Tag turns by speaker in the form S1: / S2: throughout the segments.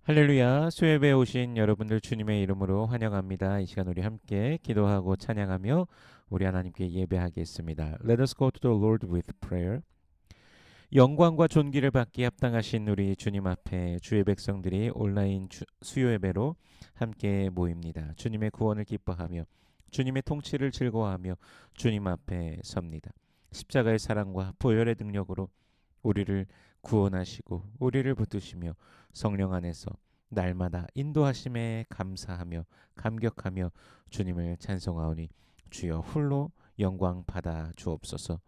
S1: 할렐루야, 수요예배에 오신 여러분들 주님의 이름으로 환영합니다. 이 시간 우리 함께 기도하고 찬양하며 우리 하나님께 예배하겠습니다. Let us go to the Lord with prayer. 영광과 존귀를 받기 합당하신 우리 주님 앞에 주의 백성들이 온라인 수요예배로 함께 모입니다. 주님의 구원을 기뻐하며 주님의 통치를 즐거워하며 주님 앞에 섭니다. 십자가의 사랑과 보혈의 능력으로 우리를 구원하시고 우리를 붙드시며 성령 안에서 날마다 인도하심에 감사하며 감격하며 주님을 찬송하오니 주여 홀로 영광 받아 주옵소서.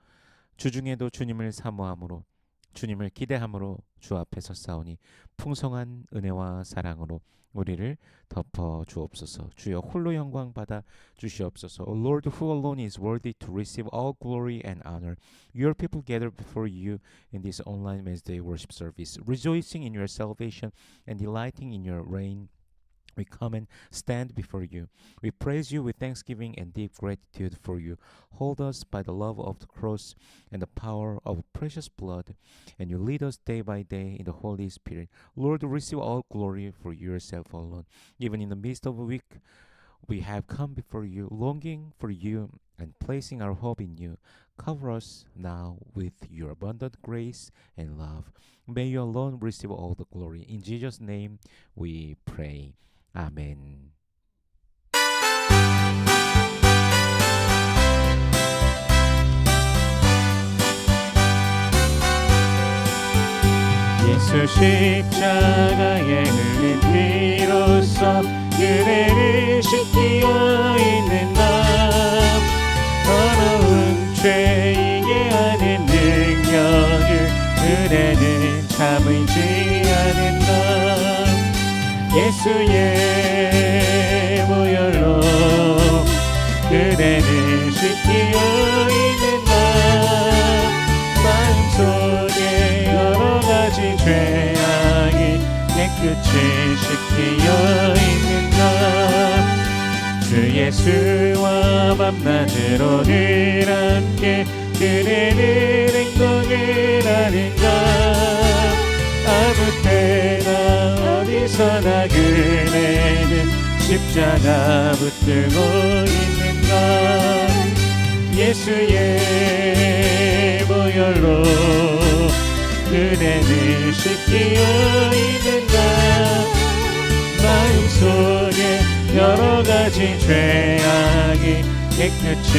S1: 주중에도 주님을 사모함으로 주님을 기대함으로 주 앞에서 싸우니 풍성한 은혜와 사랑으로 우리를 덮어 주옵소서. 주여 홀로 영광 받아 주시옵소서. O Lord, who alone is worthy to receive all glory and honor. Your people gather before you in this online Wednesday worship service, rejoicing in your salvation and delighting in your reign. We come and stand before you. We praise you with thanksgiving and deep gratitude for you. Hold us by the love of the cross and the power of precious blood, and you lead us day by day in the Holy Spirit. Lord, receive all glory for yourself alone. Even in the midst of a week, we have come before you, longing for you and placing our hope in you. Cover us now with your abundant grace and love. May you alone receive all the glory. In Jesus' name we pray. 아멘. 예수 십자가에 흘린 피로써 그대를 씻기어 있는 나, 더러운 죄이게 하는 능력을 그대는 참을지 않은 나, 예수의 보혈로 그대를 씻기어 있는 나, 마음속에 여러가지 죄악이 깨끗이 씻기어 있는 나, 주 예수와 밤낮으로 늘 함께 그대는 행동을 하는가, 아무 때나 어디서나 그대는 십자가 붙들고 있는가, 예수의 보혈로 그대는 씻기어 있는가, 마음속에 여러가지 죄악이 깨끗이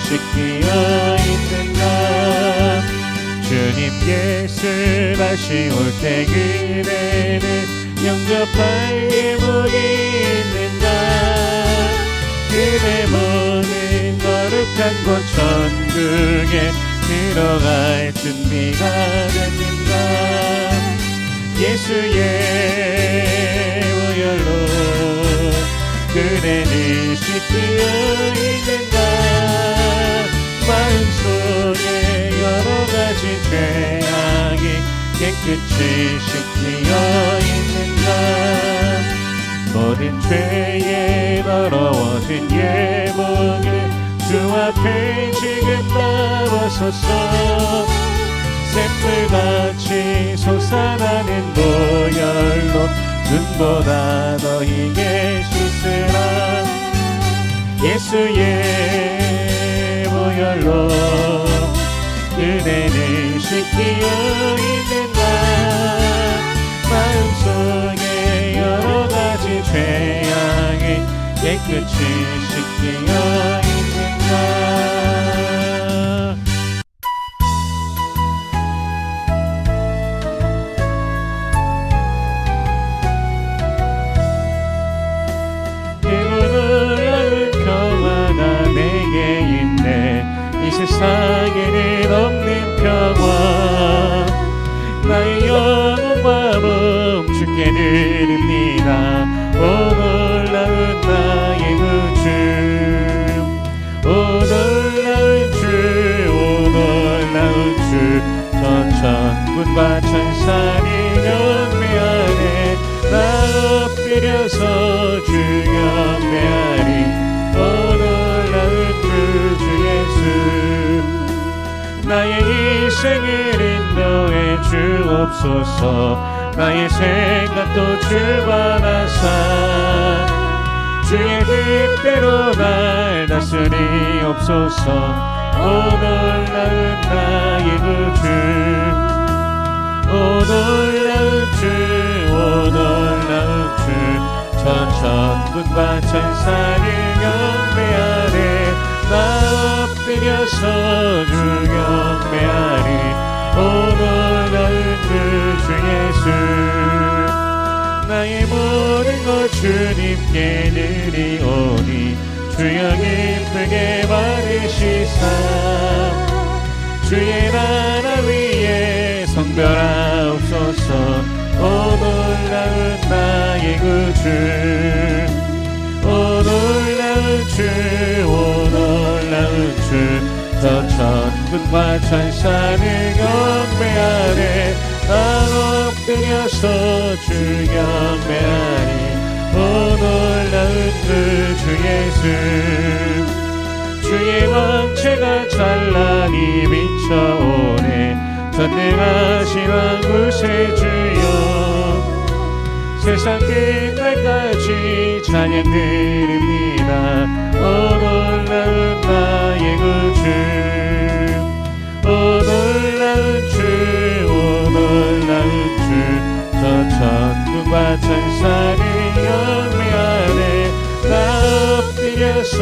S1: 씻기어 있는가, 주님께서 다시 올 때 그대는 영접할 예목이 있는가, 그대 몸은 거룩한 곳 천국에 들어갈 준비가 됐는가, 예수의 보혈로 그대는 씻기어 있는가, 마음속에 여러가지 죄악이 깨끗이 씻기어 있는가, 모든 죄에 더러워진 예목을 주 앞에 지금 나와서서 샘물같이 솟아나는 보혈로 눈보다 더 희게 씻으라, 예수의 보혈로 그대는 씻기어 있는가, 마음속에 여러가지 죄악이 깨끗이 씻기어 있는가. 이 세상에는 없는 평화, 나의 영혼과 몸 주께 드립니다. 오 놀라운 나의 구주, 오 놀라운 주, 오 놀라운 주, 저 천군과 천사를 경배하네, 나 엎드려서 주 경배하리. 오 놀라운 주 예수, 나의 인생을 인도해 주옵소서. 나의 생각도 주관하사 주의 뜻대로 날 다스리옵소서. 오 놀라운 나의 구주, 오 놀라운 주, 오 놀라운 주. 저 천군과 천사를 경배하네. 나 엎드려서 주 경배하리. 오 놀라운 그 주 예수. 나의 모든 것 주님께 드리오니 주여 기쁘게 받으시사 주의 나라 위에 성별하옵소서. 오 놀라운 나의 구주, 오 놀라운 주, 오 놀라운 주. 저 천군과 천사를 경배하네. 나 엎드려서 주 경배하니. 오 놀라운 그 주 예수. 주의 왕체가 찬란히 비춰오네. 전능하신 왕 구세주여 세상 끝날까지 찬양 드립니다. 오 놀라운 나의 구주, 오 놀라운 주, 오 놀라운 주. 저 천군과 천사를 경배하네. 나 엎드려서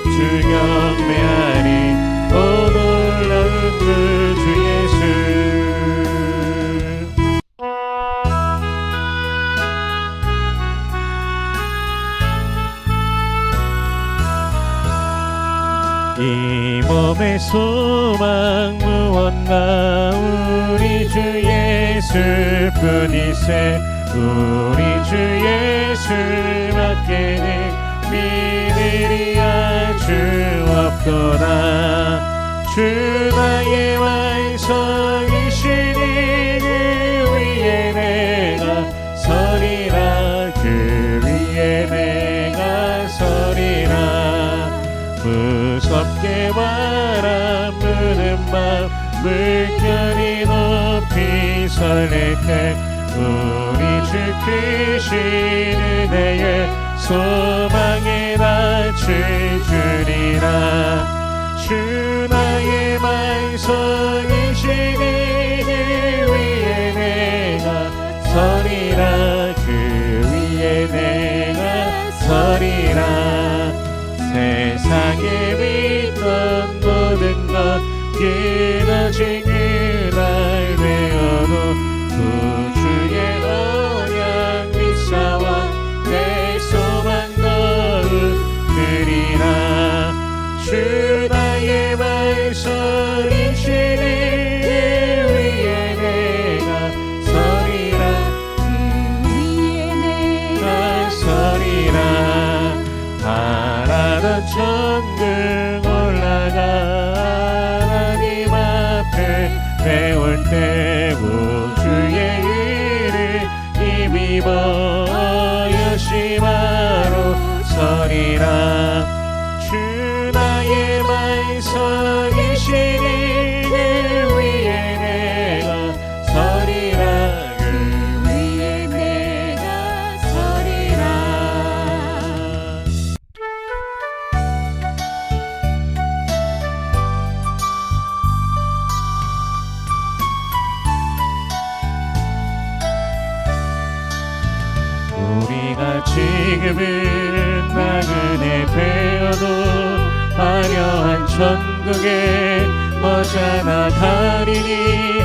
S1: 주 경배하리. 오 놀라운 그 주 예수. 이 몸의 소망 무엇나 우리 주 예수뿐이세. 우리 주 예수밖에는 믿으리 아주 없도다. 주 나의 완성이시니 그 위에 내가 서리라. 그 위에 내가 서리라. 무섭게 바람 부는 밤 물결이 높이 설렐 때 우리 주 크신 은혜에 소망에 낯을 주리라. 주 나의 만성이시니 그 위에 내가 서리라. 그 위에 내가 서리라. 세상에 믿던 모든 것 끊어진 그날 되어도 구주의 언약 미사와 내 소망 더욱 드리라. 주 나의 말씀이시니 위에 내가 서리라. 그 위에 내가 서리라. 바라던 천국 올라가 하나님 앞에 배울 때 우주의 일을 힘입어 여심하러 서리라. 주 나의 말씀이시니 그 위에 내가 서리라. 그 위에 내가 서리라. 우리가 지금은 나그네 되어도 화려한 천국에 머지않아 가리니 이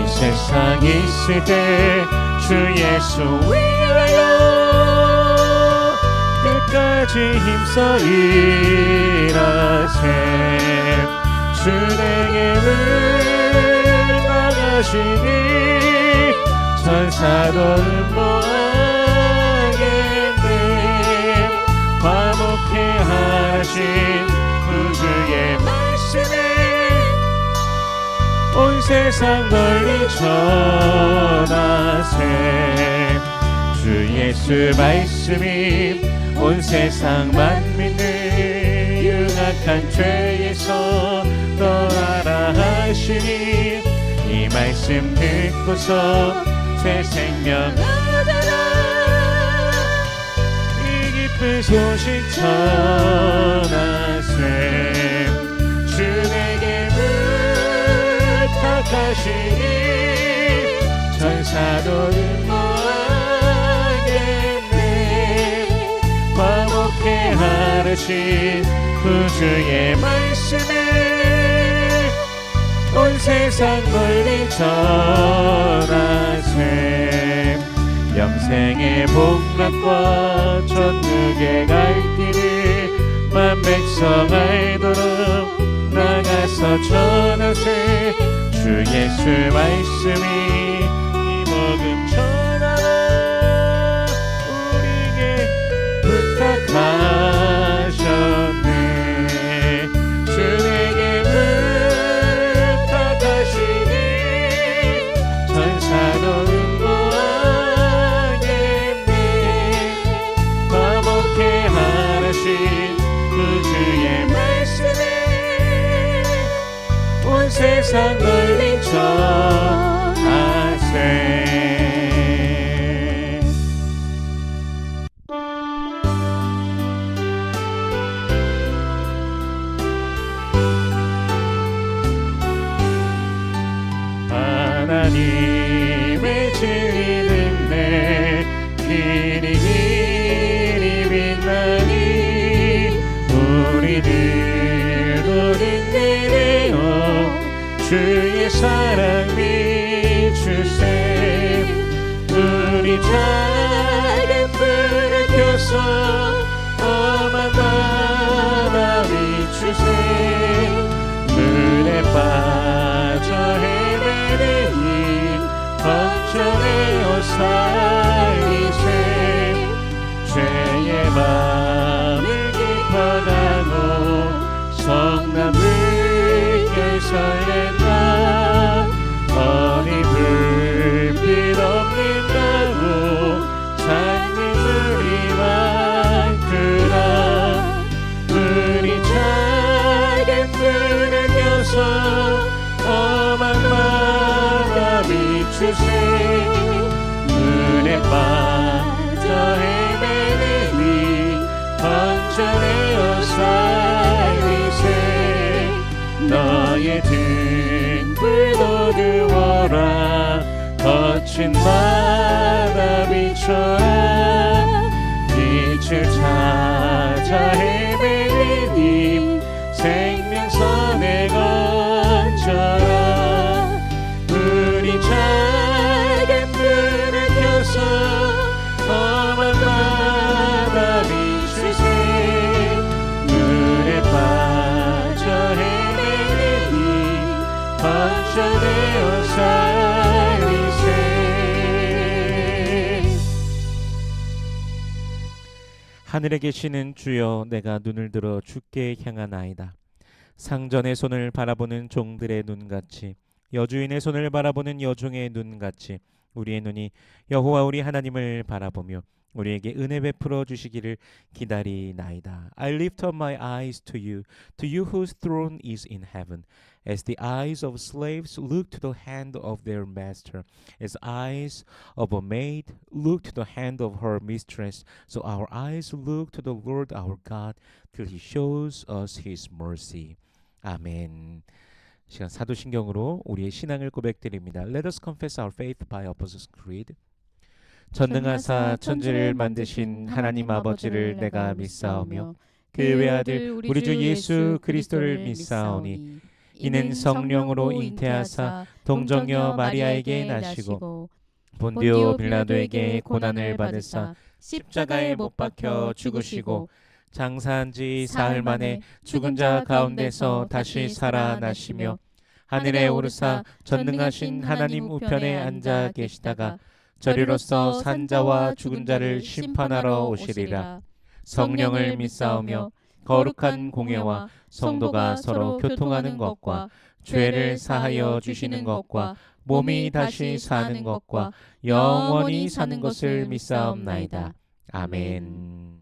S1: 세상 있을 때 주 예수 위하여 끝까지 힘써 일하세. 주 내게 나가시니 천사도 음모하겠네. 화목해 하신 구주의 말씀이 온 세상 널리 전하세. 주 예수 말씀이 온 세상 만민을 흉악한 죄에서 떠나라 하시니 이 말씀 듣고서 새 생명 얻어라. 이 기쁜 소식 전하세. 주 내게 부탁하시니 천사도 응모하겠네. 화목해 하르신 구주의 말씀을 온 세상 널리 전하세. 영생의 복락과 천국에 갈 길을 만 백성 알도록 나가서 전하세. 주 예수 말씀이 이 복음 전하라. 우리에게 부탁하셨네. 주 내게 부탁하시니 천사도 응모하겠네. 화목해 하르신 구주의 말씀을 온 세상 널리 전하세. 하나님의 진리 능내 길이 길이 빛나니 우리들 모든 내려 주의 사랑 비추세. 우리 작은 불을 켜서 험한 바다 비추세. 물에 빠져 헤매는 이 번전에어 살리세. 죄의 마음을 깊어가고 성난 물결 설렌다. 어디 불빛 없는다고 찾는 물이 많구나. 우리 작은 불을 켜서 험한 바다 비추세. 물에 빠져 헤매는 이 번전에어 살리세. 너의 등불도 두어라. 거친 바다 비춰라. 빛을 찾아 헤매는 이 생명선에 건져라. 우리 작은 불을 켜서 험한 바다 비추세. 물에 빠져 헤매는 이 번전에어 살리세. 하늘에 계시는 주여, 내가 눈을 들어 주께 향하나이다. 상전의 손을 바라보는 종들의 눈같이, 여주인의 손을 바라보는 여종의 눈같이 우리의 눈이 여호와 우리 하나님을 바라보며 우리에게 은혜 베풀어 주시기를 기다리나이다. I lift up my eyes to you whose throne is in heaven. As the eyes of slaves look to the hand of their master, as eyes of a maid look to the hand of her mistress, so our eyes look to the Lord our God till He shows us His mercy. 아멘. 시간 사도신경으로 우리의 신앙을 고백드립니다. Let us confess our faith by Apostles' Creed. 전능하사 천지를 만드신 하나님 아버지를 내가 믿사오며 그 외아들 우리 주 예수 그리스도를 믿사오니 이는 성령으로 잉태하사 동정녀 마리아에게 나시고 본디오 빌라도에게 고난을 받으사 십자가에 못 박혀 죽으시고 장사한 지 사흘 만에 죽은 자 가운데서 다시 살아나시며 하늘에 오르사 전능하신 하나님 우편에 앉아 계시다가 저리로서 산자와 죽은 자를 심판하러 오시리라. 성령을 믿사오며 거룩한 공예와 성도가 서로 교통하는 것과 죄를 사하여 주시는 것과 몸이 다시 사는 것과 영원히 사는 것을 믿사옵나이다. 아멘.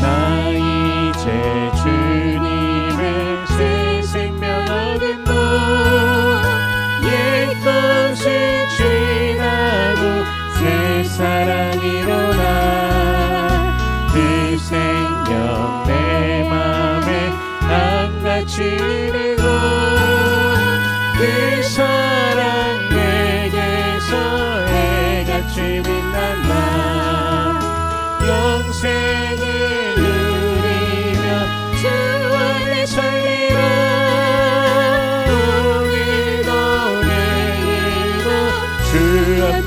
S1: 나 이제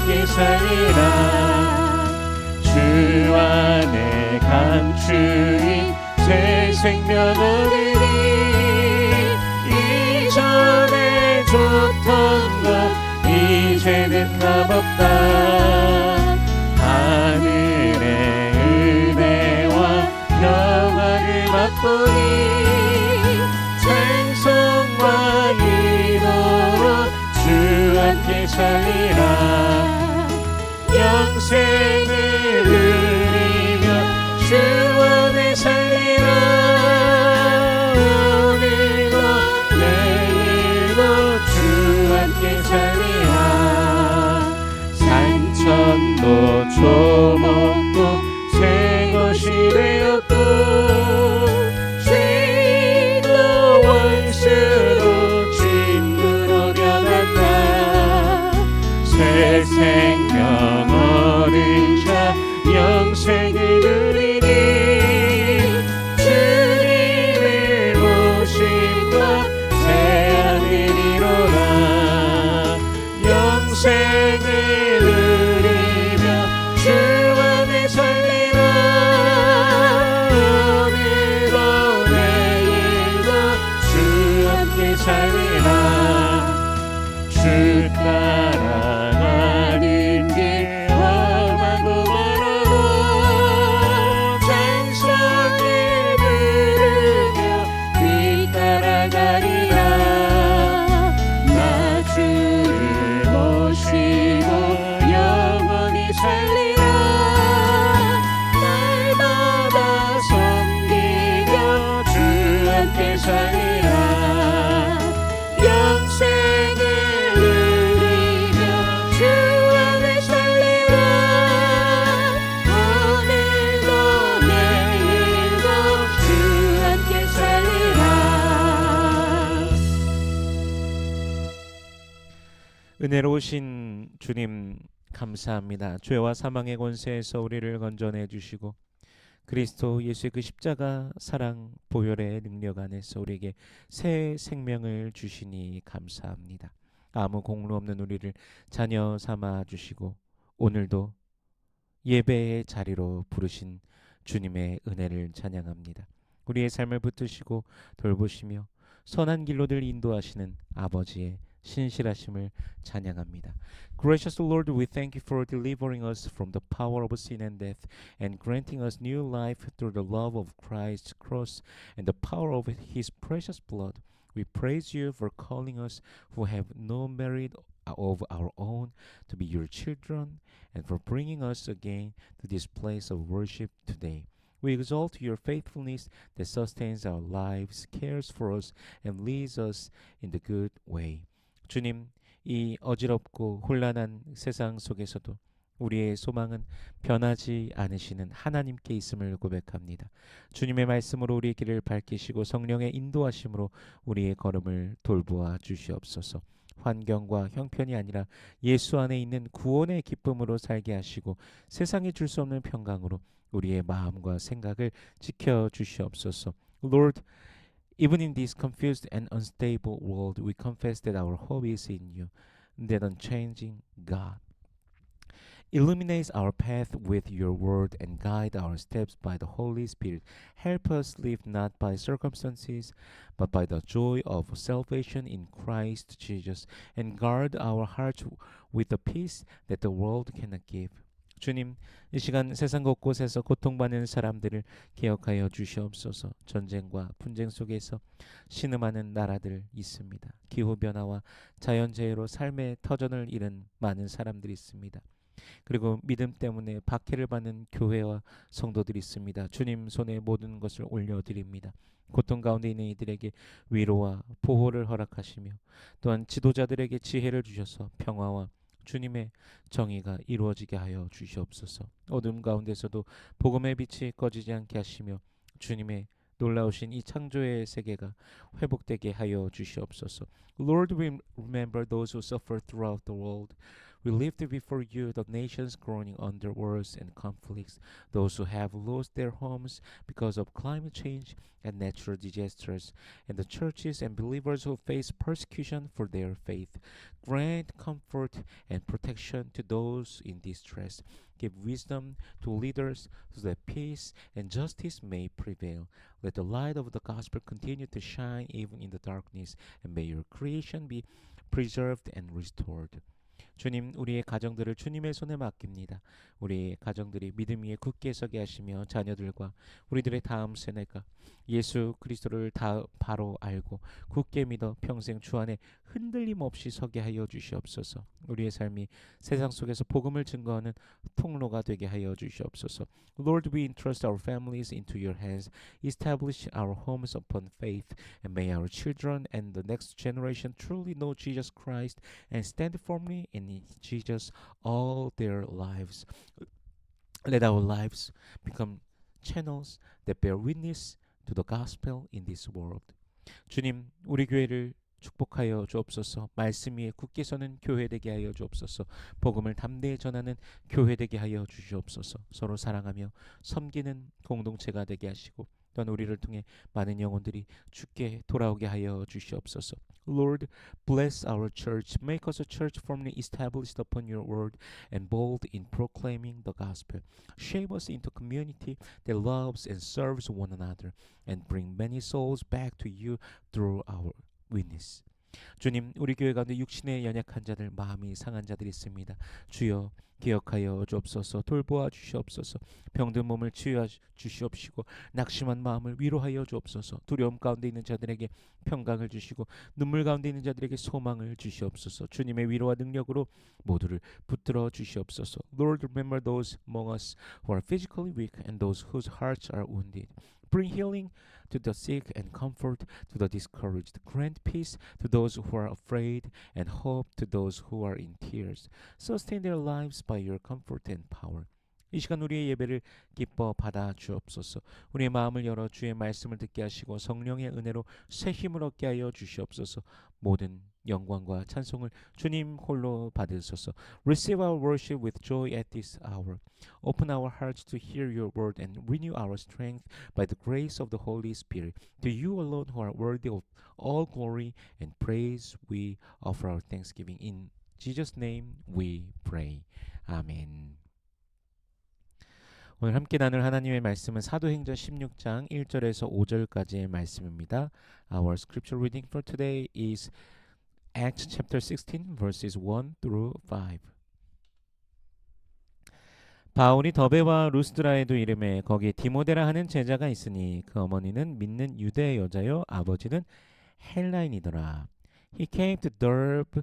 S1: 함께 살리라. 주 안에 감추인 새 생명 얻으리. 이전에 좋던 것 이제는 값없다. 하늘의 은혜와 영화를 맛보니 찬송과 기도로 주 함께 살리라. 영생을 누리며 주 안에 살리라. 오늘도 내일도 주 함께 살리라. 산천도 조목도 새 것이 되었고 죄인도 원수도 친구로 변한다. 새 생명 얻은 자 영생을 누리니 주님을 모심과 새 아들이로라. 영생을 누리며 주 안에 살리라. 오늘도 내일도 주 함께 살리라. 주 따라가는 길 험하고 멀어도 찬송을 부르며 뒤따라가리라. 나 주를 모시고 영원히 살리라. 날마다 섬기며 주 함께 살리라. 영생을 누리며 주 안에 살리라. 오늘도 내일도 주 함께 살리라. 은혜로우신 주님 감사합니다. 죄와 사망의 권세에서 우리를 건져내 주시고 그리스도 예수의 그 십자가 사랑 보혈의 능력 안에서 우리에게 새 생명을 주시니 감사합니다. 아무 공로 없는 우리를 자녀 삼아 주시고 오늘도 예배의 자리로 부르신 주님의 은혜를 찬양합니다. 우리의 삶을 붙드시고 돌보시며 선한 길로 늘 인도하시는 아버지의 신실하심을 찬양합니다. Gracious Lord, we thank you for delivering us from the power of sin and death and granting us new life through the love of Christ's cross and the power of His precious blood. We praise you for calling us who have no merit of our own to be your children and for bringing us again to this place of worship today. We exalt your faithfulness that sustains our lives, cares for us, and leads us in the good way. 주님, 이 어지럽고 혼란한 세상 속에서도 우리의 소망은 변하지 않으시는 하나님께 있음을 고백합니다. 주님의 말씀으로 우리의 길을 밝히시고 성령의 인도하심으로 우리의 걸음을 돌보아 주시옵소서. 환경과 형편이 아니라 예수 안에 있는 구원의 기쁨으로 살게 하시고 세상이 줄 수 없는 평강으로 우리의 마음과 생각을 지켜 주시옵소서. Lord, even in this confused and unstable world, we confess that our hope is in you, that unchanging God. Illuminate our path with your word and guide our steps by the Holy Spirit. Help us live not by circumstances, but by the joy of salvation in Christ Jesus, and guard our hearts with the peace that the world cannot give. 주님, 이 시간 세상 곳곳에서 고통받는 사람들을 기억하여 주시옵소서. 전쟁과 분쟁 속에서 신음하는 나라들 있습니다. 기후변화와 자연재해로 삶의 터전을 잃은 많은 사람들이 있습니다. 그리고 믿음 때문에 박해를 받는 교회와 성도들이 있습니다. 주님 손에 모든 것을 올려드립니다. 고통 가운데 있는 이들에게 위로와 보호를 허락하시며 또한 지도자들에게 지혜를 주셔서 평화와 주님의 정의가 이루어지게 하여 주시옵소서. 어둠 가운데서도 복음의 빛이 꺼지지 않게 하시며 주님의 놀라우신 이 창조의 세계가 회복되게 하여 주시옵소서. Lord, we remember those who suffer throughout the world, We lift before you the nations groaning under wars and conflicts, those who have lost their homes because of climate change and natural disasters, and the churches and believers who face persecution for their faith. Grant comfort and protection to those in distress. Give wisdom to leaders so that peace and justice may prevail. Let the light of the gospel continue to shine even in the darkness, and may your creation be preserved and restored. 주님, 우리의 가정들을 주님의 손에 맡깁니다. 우리 가정들이 믿음 위에 굳게 서게 하시며 자녀들과 우리들의 다음 세대가 예수 그리스도를 다 바로 알고 굳게 믿어 평생 주 안에 흔들림 없이 서게 하여 주시옵소서. 우리의 삶이 세상 속에서 복음을 증거하는 통로가 되게 하여 주시옵소서. Lord, we entrust our families into your hands. Establish our homes upon faith, and may our children and the next generation truly know Jesus Christ and stand firmly in Jesus all their lives. Let our lives become channels that bear witness to the gospel in this world. 주님, 우리 교회를 축복하여 주옵소서. 말씀 위에 굳게 서는 교회 되게 하여 주옵소서. 복음을 담대히 전하는 교회 되게 하여 주시옵소서. 서로 사랑하며 섬기는 공동체가 되게 하시고 또한 우리를 통해 많은 영혼들이 주께 돌아오게 하여 주시옵소서. Lord, bless our church. Make us a church firmly established upon your word and bold in proclaiming the gospel. Shape us into a community that loves and serves one another and bring many souls back to you through our witness. 주님, 우리 교회 가운데 육신의 연약한 자들, 마음이 상한 자들이 있습니다. 주여 기억하여 주옵소서. 돌보아 주시옵소서. 병든 몸을 치유하 주시옵시고 낙심한 마음을 위로하여 주옵소서. 두려움 가운데 있는 자들에게 평강을 주시고 눈물 가운데 있는 자들에게 소망을 주시옵소서. 주님의 위로와 능력으로 모두를 붙들어 주시옵소서. Lord, remember those among us who are physically weak and those whose hearts are wounded. Bring healing to the sick and comfort to the discouraged. Grant peace to those who are afraid and hope to those who are in tears. Sustain their lives by your comfort and power. 이 시간 우리의 예배를 기뻐 받아 주옵소서. 우리의 마음을 열어 주의 말씀을 듣게 하시고 성령의 은혜로 새 힘을 얻게 하여 주시옵소서. 모든 영광과 찬송을 주님 홀로 받으소서. Receive our worship with joy at this hour. Open our hearts to hear your word and renew our strength by the grace of the Holy Spirit. To you alone who are worthy of all glory and praise, we offer our thanksgiving. In Jesus' name we pray. 아멘. 오늘 함께 나눌 하나님의 말씀은 사도행전 16장 1절에서 5절까지의 말씀입니다. Our scripture reading for today is Acts chapter 16 verses 1 through 5. 바울이 더베와 루스드라에도 이름에 거기에 디모데라 하는 제자가 있으니 그 어머니는 믿는 유대 여자요 아버지는 헬라인이더라. He came to Derbe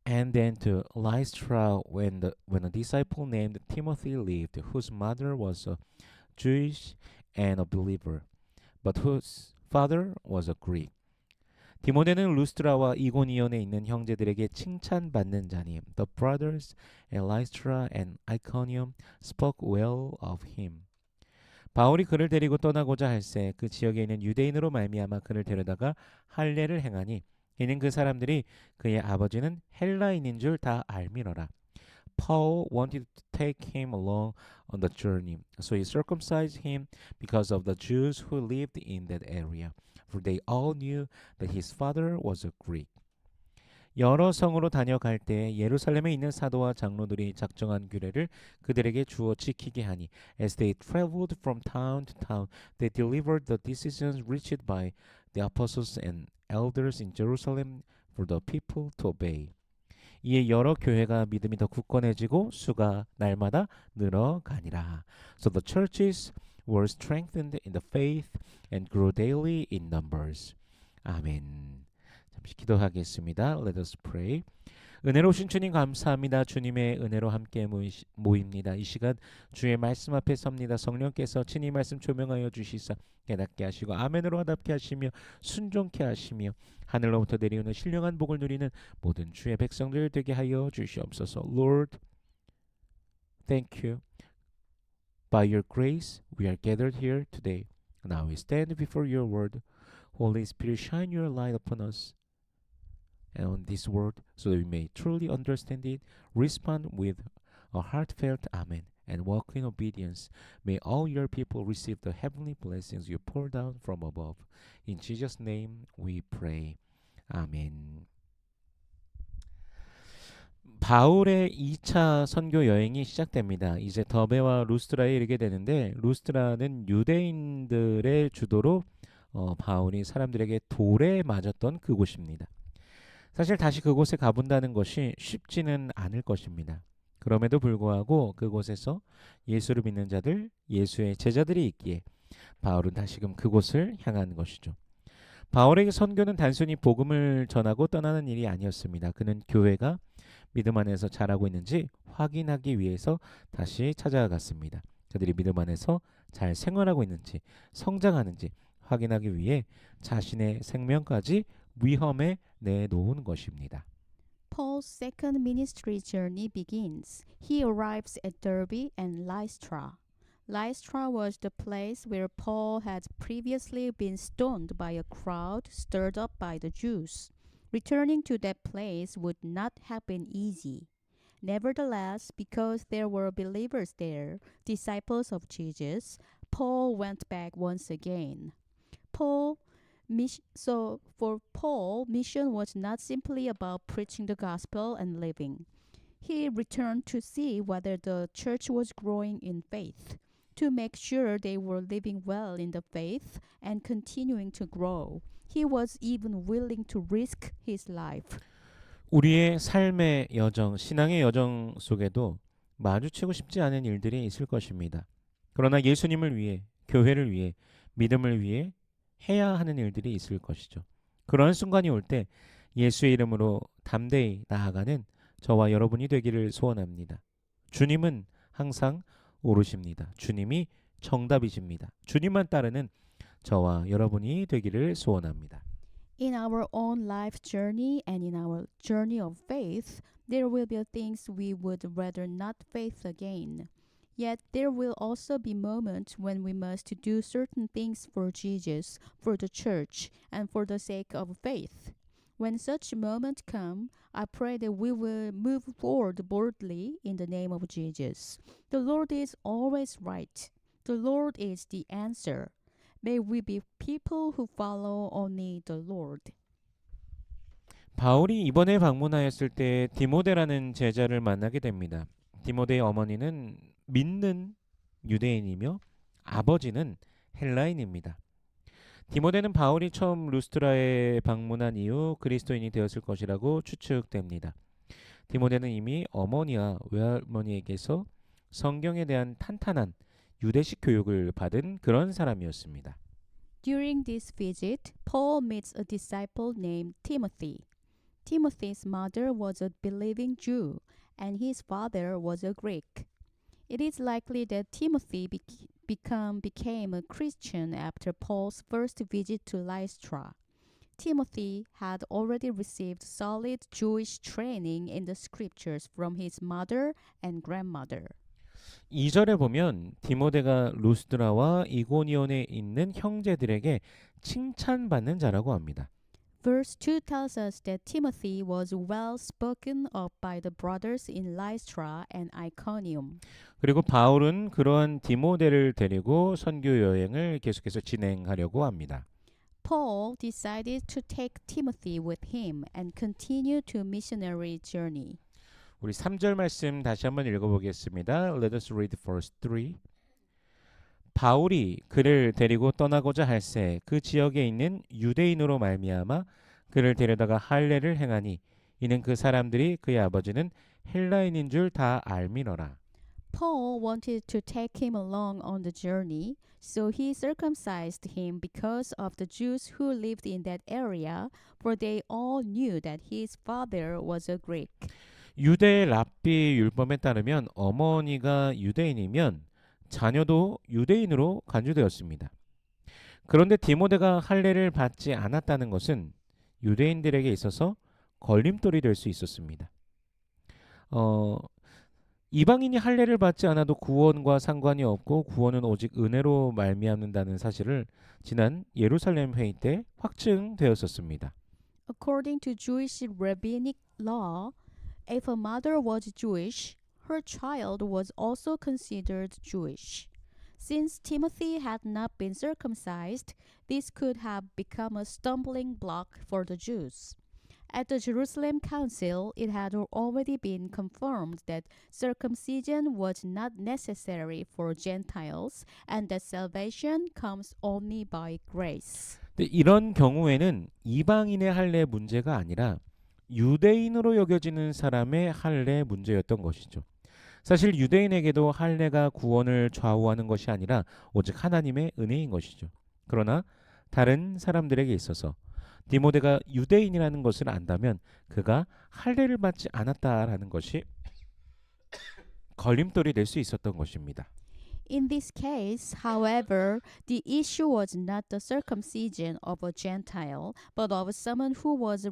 S1: and then to Lystra when a disciple named Timothy lived, whose mother was a Jewish and a believer, but whose father was a Greek. 디모데는 루스트라와 이고니온에 있는 형제들에게 칭찬받는 자니. The brothers in Lystra and Iconium spoke well of him. 바울이 그를 데리고 떠나고자 할새 그 지역에 있는 유대인으로 말미암아 그를 데려다가 할례를 행하니 이는 그 사람들이 그의 아버지는 헬라인인 줄 다 알미러라. Paul wanted to take him along on the journey, so he circumcised him because of the Jews who lived in that area, for they all knew that his father was a Greek. 여러 성으로 다녀갈 때 예루살렘에 있는 사도와 장로들이 작정한 규례를 그들에게 주어 지키게 하니 as they traveled from town to town they delivered the decisions reached by the apostles and elders in Jerusalem for the people to obey. 이에 여러 교회가 믿음이 더 굳건해지고 수가 날마다 늘어가니라. So the churches were strengthened in the faith and grew daily in numbers. 아멘. 잠시 기도하겠습니다. Let us pray. 은혜로우신 주님 감사합니다. 주님의 은혜로 함께 모입니다. 이 시간 주의 말씀 앞에 섭니다. 성령께서 친히 말씀 조명하여 주시사 깨닫게 하시고 아멘으로 화답게 하시며 순종케 하시며 하늘로부터 내려오는 신령한 복을 누리는 모든 주의 백성들 되게 하여 주시옵소서. Lord, thank you. By your grace we are gathered here today. Now we stand before your word. Holy Spirit, shine your light upon us and on this word so that we may truly understand it, respond with a heartfelt Amen, and walk in obedience. May all your people receive the heavenly blessings you pour down from above. In Jesus' name we pray. 아멘. 바울의 2차 선교 여행이 시작됩니다. 이제 더베와 루스트라에 이르게 되는데 루스트라는 유대인들의 주도로 바울이 사람들에게 돌에 맞았던 그곳입니다. 사실 다시 그곳에 가본다는 것이 쉽지는 않을 것입니다. 그럼에도 불구하고 그곳에서 예수를 믿는 자들, 예수의 제자들이 있기에 바울은 다시금 그곳을 향한 것이죠. 바울에게 선교는 단순히 복음을 전하고 떠나는 일이 아니었습니다. 그는 교회가 믿음 안에서 자라고 있는지 확인하기 위해서 다시 찾아갔습니다. 그들이 믿음 안에서 잘 생활하고 있는지, 성장하는지 확인하기 위해 자신의 생명까지 위험에 내놓은 것입니다.
S2: Paul's second ministry journey begins. He arrives at Derbe and Lystra. Lystra was the place where Paul had previously been stoned by a crowd stirred up by the Jews. Returning to that place would not have been easy. Nevertheless, because there were believers there, disciples of Jesus, Paul went back once again. For Paul, mission was not simply about preaching the gospel and living. He returned to see whether the church was growing in faith, to make sure they were living well in the faith and continuing to grow. He was even willing to risk his life.
S1: 우리의 삶의 여정, 신앙의 여정 속에도 마주치고 싶지 않은 일들이 있을 것입니다. 그러나 예수님을 위해, 교회를 위해, 믿음을 위해 해야 하는 일들이 있을 것이죠. 그런 순간이 올 때 예수의 이름으로 담대히 나아가는 저와 여러분이 되기를 소원합니다. 주님은 항상 오르십니다. 주님이 정답이십니다. 주님만 따르는 저와 여러분이 되기를 소원합니다.
S2: In our own life journey and in our journey of faith, there will be things we would rather not face again. Yet there will also be moments when we must do certain things for Jesus, for the church, and for the sake of faith. When such moments come, I pray that we will move forward boldly in the name of Jesus. The Lord is always right. The Lord is the answer. May we be people who follow only the Lord.
S1: 바울이 이번에 방문하였을 때 디모데라는 제자를 만나게 됩니다. 디모데의 어머니는 믿는 유대인이며 아버지는 헬라인입니다. 디모데는 바울이 처음 루스트라에 방문한 이후 그리스도인이 되었을 것이라고 추측됩니다. 디모데는 이미 어머니와 외할머니에게서 성경에 대한 탄탄한 유대식 교육을 받은 그런 사람이었습니다.
S2: During this visit, Paul meets a disciple named Timothy. Timothy's mother was a believing Jew, and his father was a Greek. It is likely that Timothy became a Christian after Paul's first visit to Lystra. Timothy had already received solid Jewish training in the scriptures from his mother and grandmother.
S1: 2절에 보면 디모데가 루스드라와 이고니온에 있는 형제들에게 칭찬받는 자라고 합니다.
S2: Verse 2 tells us that Timothy was well spoken of by the brothers in Lystra and Iconium.
S1: 그리고 바울은 그러한 디모데를 데리고 선교 여행을 계속해서 진행하려고 합니다.
S2: Paul decided to take Timothy with him and continue to missionary journey.
S1: 우리 3절 말씀 다시 한번 읽어보겠습니다. Let us read verse 3. 바울이 그를 데리고 떠나고자 할새 그 지역에 있는 유대인으로 말미암아 그를 데려다가 할례를 행하니 이는 그 사람들이 그의 아버지는 헬라인인 줄 다 알미너라.
S2: Paul wanted to take him along on the journey, so he circumcised him because of the Jews who lived in that area, for they all knew that his father was a Greek.
S1: 유대 랍비 율법에 따르면 어머니가 유대인이면 자녀도 유대인으로 간주되었습니다. 그런데 디모데가 할례를 받지 않았다는 것은 유대인들에게 있어서 걸림돌이 될 수 있었습니다. 이방인이 할례를 받지 않아도 구원과 상관이 없고 구원은 오직 은혜로 말미암는다는 사실을 지난 예루살렘 회의 때 확증되었었습니다.
S2: According to Jewish rabbinic law, if a mother was Jewish, her child was also considered Jewish. Since Timothy had not been circumcised, this could have become a stumbling block for the Jews. At the Jerusalem Council, it had already been confirmed that circumcision was not necessary for Gentiles and that salvation comes only by grace.
S1: 근데 이런 경우에는 이방인의 할례 문제가 아니라 유대인으로 여겨지는 사람의 할례 문제였던 것이죠. 사실 유대인에게도 할례가 구원을 좌우하는 것이 아니라 오직 하나님의 은혜인 것이죠. 그러나 다른 사람들에게 있어서 디모데가 유대인이라는 것을 안다면 그가 할례를 받지 않았다라는 것이 걸림돌이 될 수 있었던 것입니다.
S2: In this case, however, the issue was not the circumcision of a Gentile, but of someone who was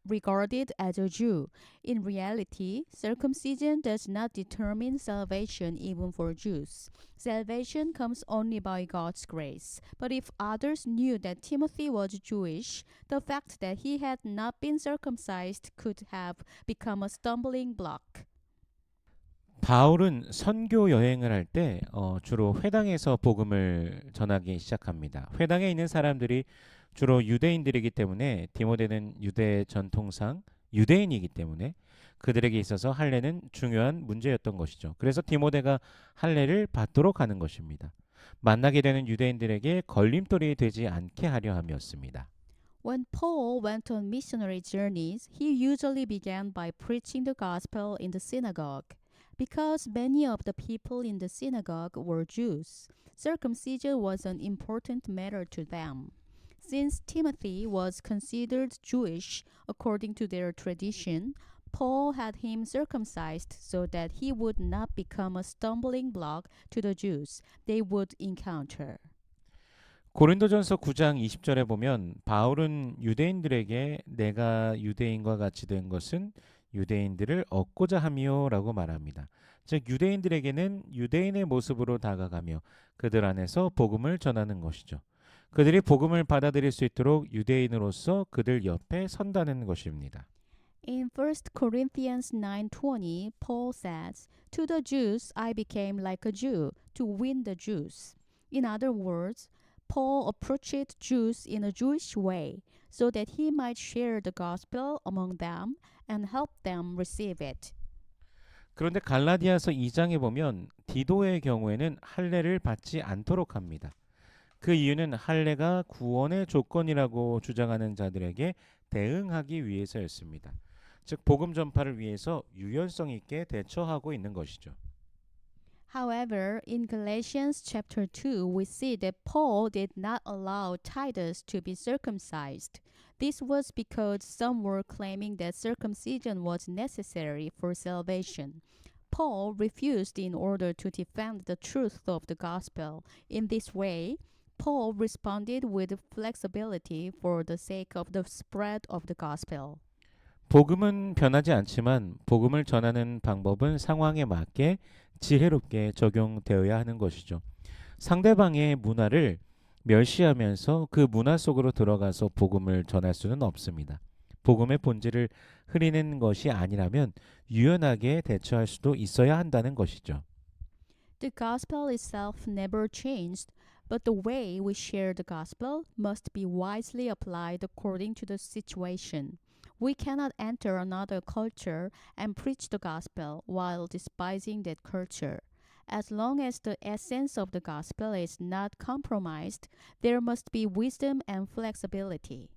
S2: regarded as a Jew. In reality, circumcision does not determine salvation even for Jews. Salvation comes only by God's grace. But if others knew that Timothy was Jewish, the fact that he had not been circumcised could have become a stumbling block.
S1: 바울은 선교 여행을 할 때 주로 회당에서 복음을 전하기 시작합니다. 회당에 있는 사람들이 주로 유대인들이기 때문에 디모데는 유대 전통상 유대인이기 때문에 그들에게 있어서 할례는 중요한 문제였던 것이죠. 그래서 디모데가 할례를 받도록 하는 것입니다. 만나게 되는 유대인들에게 걸림돌이 되지 않게 하려 함이었습니다.
S2: When Paul went on missionary journeys, he usually began by preaching the gospel in the synagogue. Because many of the people in the synagogue were Jews, circumcision was an important matter to them. Since Timothy was considered Jewish according to their tradition, Paul had him circumcised so that he would not become a stumbling block to the Jews they would encounter.
S1: 고린도전서 9장 20절에 보면 바울은 유대인들에게 내가 유대인과 같이 된 것은 유대인들을 얻고자 함이요라고 말합니다. 즉 유대인들에게는 유대인의 모습으로 다가가며 그들 안에서 복음을 전하는 것이죠. 그들이 복음을 받아들일 수 있도록 유대인으로서 그들 옆에 선다는 것입니다.
S2: In 1 Corinthians 9:20, Paul says, "To the Jews I became like a Jew to win the Jews." In other words, Paul approached Jews in a Jewish way so that he might share the gospel among them and help them receive it.
S1: 그런데 갈라디아서 2장에 보면 디도의 경우에는 할례를 받지 않도록 합니다. 그 이유는 할례가 구원의 조건이라고 주장하는 자들에게 대응하기 위해서였습니다. 즉 복음 전파를 위해서 유연성 있게 대처하고 있는 것이죠.
S2: However, in Galatians chapter 2, we see that Paul did not allow Titus to be circumcised. This was because some were claiming that circumcision was necessary for salvation. Paul refused in order to defend the truth of the gospel. In this way, Paul responded with flexibility for the sake of the spread of the gospel.
S1: 복음은 변하지 않지만 복음을 전하는 방법은 상황에 맞게 지혜롭게 적용되어야 하는 것이죠. 상대방의 문화를 멸시하면서 그 문화 속으로 들어가서 복음을 전할 수는 없습니다. 복음의 본질을 흐리는 것이 아니라면 유연하게 대처할 수도 있어야 한다는 것이죠.
S2: The gospel itself never changed, but the way we share the gospel must be wisely applied according to the situation. We cannot enter another culture and preach the gospel while despising that culture. As long as the essence of the gospel is not compromised, there must be wisdom and flexibility.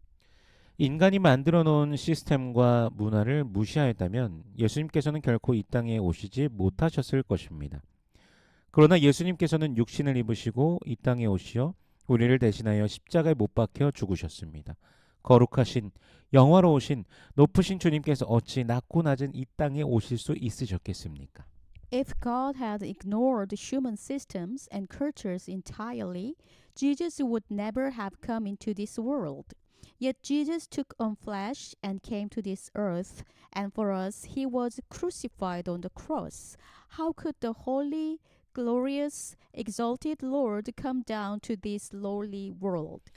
S1: 인간이 만들어 놓은 시스템과 문화를 무시하였다면 예수님께서는 결코 이 땅에 오시지 못하셨을 것입니다. 그러나 예수님께서는 육신을 입으시고 이 땅에 오시어 우리를 대신하여 십자가에 못 박혀 죽으셨습니다. 거룩하신 영화로우신 높으신 주님께서 어찌 낮고 낮은 이 땅에 오실 수 있으셨겠습니까?
S2: If God had ignored human systems and cultures entirely, Jesus would never have come into this world. Yet Jesus took on flesh and came to this earth, and for us he was crucified on the cross. How could the holy, glorious, exalted Lord come down to this lowly world?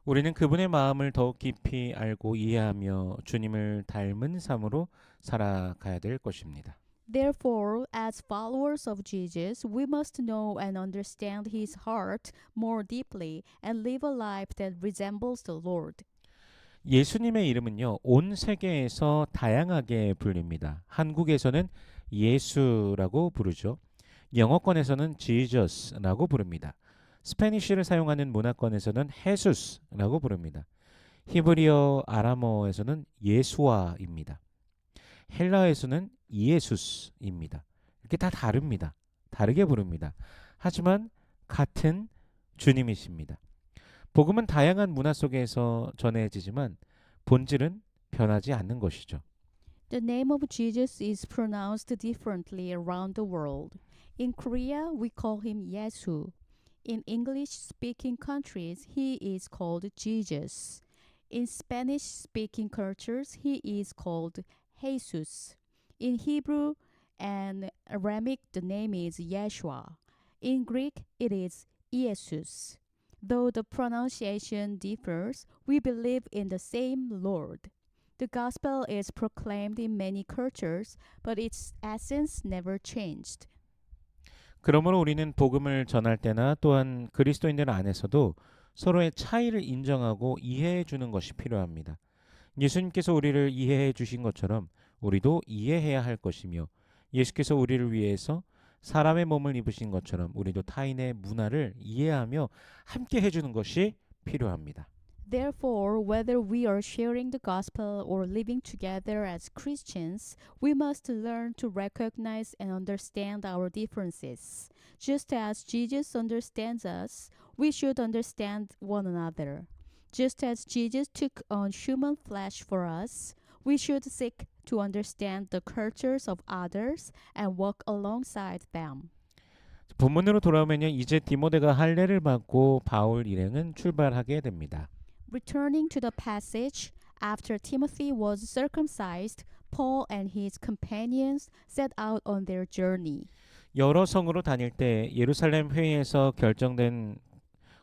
S1: 우리는 그분의 마음을 더욱 깊이 알고 이해하며 주님을 닮은 삶으로 살아가야 될 것입니다.
S2: Therefore, as followers of Jesus, we must know and understand his heart more deeply and live a life that resembles the Lord.
S1: 예수님의 이름은요, 온 세계에서 다양하게 불립니다. 한국에서는 예수라고 부르죠. 영어권에서는 Jesus라고 부릅니다. 스페니쉬를 사용하는 문화권에서는 헤수스라고 부릅니다. 히브리어 아람어에서는 예수아입니다. 헬라에서는 이에수스입니다. 이렇게 다 다릅니다. 다르게 부릅니다. 하지만 같은 주님이십니다. 복음은 다양한 문화 속에서 전해지지만 본질은 변하지 않는 것이죠.
S2: The name of Jesus is pronounced differently around the world. In Korea, we call him Yesu. In English speaking countries, he is called Jesus. In Spanish speaking cultures, he is called Jesus. In Hebrew and Aramaic, the name is Yeshua. In Greek, it is Iesus. Though the pronunciation differs, we believe in the same Lord. The gospel is proclaimed in many cultures, but its essence never changed.
S1: 그러므로 우리는 복음을 전할 때나 또한 그리스도인들 안에서도 서로의 차이를 인정하고 이해해 주는 것이 필요합니다. 예수님께서 우리를 이해해 주신 것처럼 우리도 이해해야 할 것이며 예수께서 우리를 위해서 사람의 몸을 입으신 것처럼 우리도 타인의 문화를 이해하며 함께 해주는 것이 필요합니다.
S2: Therefore, whether we are sharing the gospel or living together as Christians, we must learn to recognize and understand our differences. Just as Jesus understands us, we should understand one another. Just as Jesus took on human flesh for us, we should seek to understand the cultures of others and walk alongside them.
S1: 본문으로 돌아오면요, 이제 디모데가 할례를 받고 바울 일행은 출발하게 됩니다.
S2: Returning to the passage, after Timothy was circumcised, Paul and his companions set out on their journey.
S1: 여러 성으로 다닐 때 예루살렘 회의에서 결정된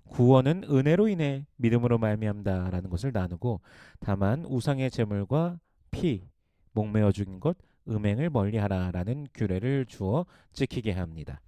S1: 구원은 은혜로 인해 믿음으로 말미암다라는 것을 나누고, 다만 우상의 제물과 피, 목매어 죽인 것, 음행을 멀리하라라는 규례를 주어 지키게 합니다.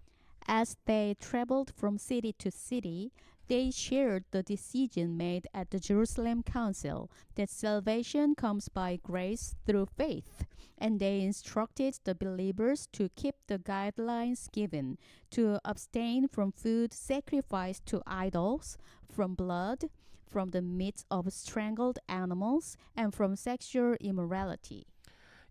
S2: As they traveled from city to city, they shared the decision made at the Jerusalem Council that salvation comes by grace through faith, and they instructed the believers to keep the guidelines given, to abstain from food sacrificed to idols, from blood, from the meat of strangled animals, and from sexual immorality.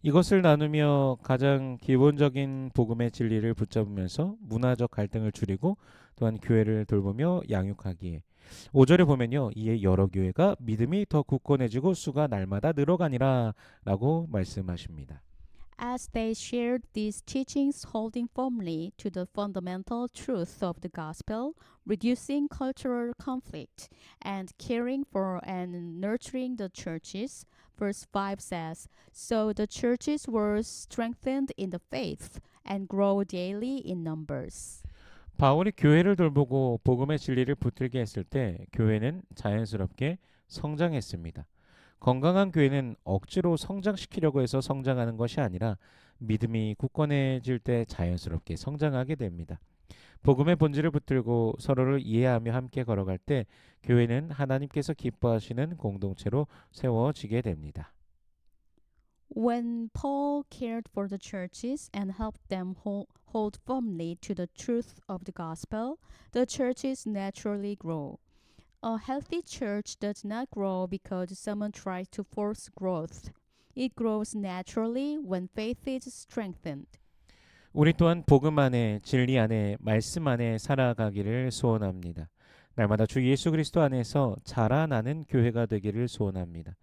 S1: 이것을 나누며 가장 기본적인 복음의 진리를 붙잡으면서 문화적 갈등을 줄이고 또한 교회를 돌보며 양육하기에, 5절에 보면요, 이에 여러 교회가 믿음이 더 굳건해지고 수가 날마다 늘어가니라 라고 말씀하십니다.
S2: As they shared these teachings, holding firmly to the fundamental truth of the gospel, reducing cultural conflict, and caring for and nurturing the churches, verse 5 says, so the churches were strengthened in the faith and grow daily in numbers.
S1: 바울이 교회를 돌보고 복음의 진리를 붙들게 했을 때 교회는 자연스럽게 성장했습니다. 건강한 교회는 억지로 성장시키려고 해서 성장하는 것이 아니라 믿음이 굳건해질 때 자연스럽게 성장하게 됩니다. 복음의 본질을 붙들고 서로를 이해하며 함께 걸어갈 때 교회는 하나님께서 기뻐하시는 공동체로 세워지게 됩니다.
S2: When Paul cared for the churches and helped them hold firmly to the truth of the gospel, the churches naturally grow. A healthy church does not grow because someone tries to force growth. It grows naturally when faith is strengthened.
S1: 우리 또한 복음 안에, 진리 안에, 말씀 안에 살아가기를 소원합니다. 날마다 주 예수 그리스도 안에서 자라나는 교회가 되기를 소원합니다.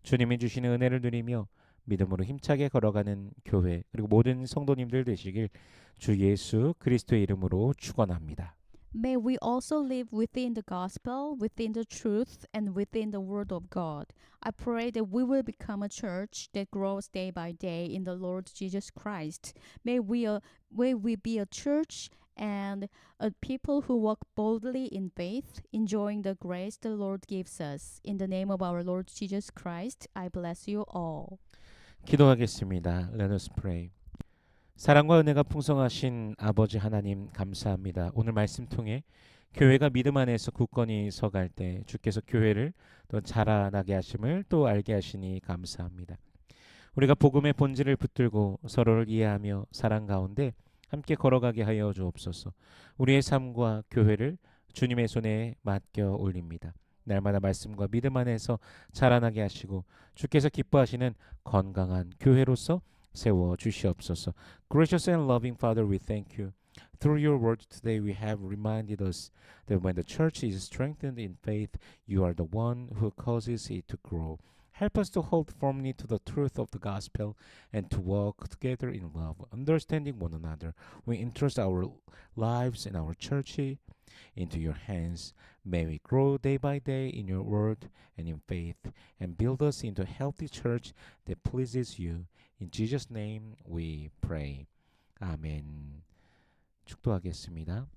S1: 주님이 주시는 은혜를 누리며 믿음으로 힘차게 걸어가는 교회, 그리고 모든 성도님들 되시길 주 예수 그리스도의 이름으로 축원합니다.
S2: May we also live within the gospel, within the truth, and within the word of God. I pray that we will become a church that grows day by day in the Lord Jesus Christ. May we be a church and a people who walk boldly in faith, enjoying the grace the Lord gives us. In the name of our Lord Jesus Christ, I bless you all.
S1: 기도하겠습니다. Let us pray. 사랑과 은혜가 풍성하신 아버지 하나님 감사합니다. 오늘 말씀 통해 교회가 믿음 안에서 굳건히 서갈 때 주께서 교회를 또 자라나게 하심을 또 알게 하시니 감사합니다. 우리가 복음의 본질을 붙들고 서로를 이해하며 사랑 가운데 함께 걸어가게 하여 주옵소서. 우리의 삶과 교회를 주님의 손에 맡겨 올립니다. 날마다 말씀과 믿음 안에서 자라나게 하시고 주께서 기뻐하시는 건강한 교회로서 세워 주시옵소서. Gracious and loving Father, we thank you. Through your word today, we have reminded us that when the church is strengthened in faith, you are the one who causes it to grow. Help us to hold firmly to the truth of the gospel and to walk together in love, understanding one another. We entrust our lives and our church into your hands. May we grow day by day in your word and in faith and build us into a healthy church that pleases you. In Jesus' name we pray. 아멘. 축도하겠습니다.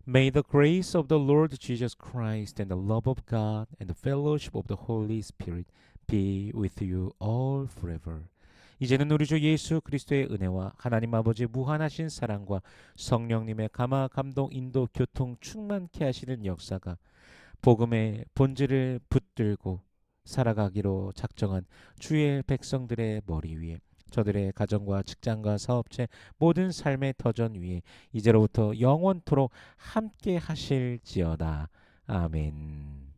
S1: May the grace of the Lord Jesus Christ and the love of God and the fellowship of the Holy Spirit be with you all forever. 이제는 우리 주 예수 그리스도의 은혜와 하나님 아버지의 무한하신 사랑과 성령님의 감화, 감동, 인도, 교통 충만케 하시는 역사가 복음의 본질을 붙들고 살아가기로 작정한 주의 백성들의 머리 위에 저들의 가정과 직장과 사업체 모든 삶의 터전 위에 이제로부터 영원토록 함께 하실지어다. 아멘.